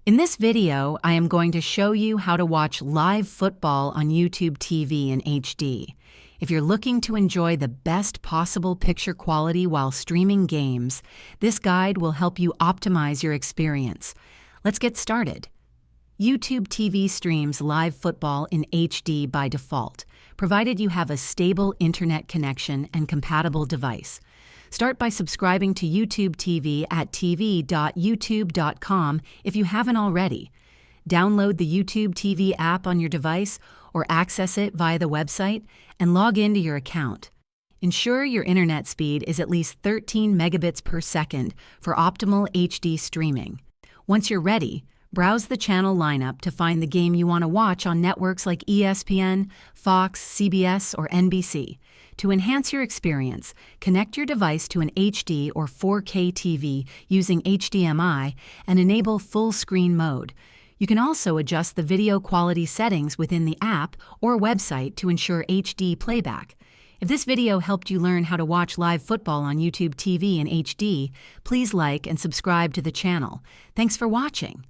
In this video, I am going to show you how to watch live football on YouTube TV in HD. If you're looking to enjoy the best possible picture quality while streaming games, this guide will help you optimize your experience. Let's get started. YouTube TV streams live football in HD by default, provided you have a stable internet connection and compatible device. Start by subscribing to YouTube TV at tv.youtube.com if you haven't already. Download the YouTube TV app on your device or access it via the website and log into your account. Ensure your internet speed is at least 13 megabits per second for optimal HD streaming. Once you're ready, browse the channel lineup to find the game you want to watch on networks like ESPN, Fox, CBS, or NBC. To enhance your experience, connect your device to an HD or 4K TV using HDMI and enable full screen mode. You can also adjust the video quality settings within the app or website to ensure HD playback. If this video helped you learn how to watch live football on YouTube TV in HD, please like and subscribe to the channel. Thanks for watching.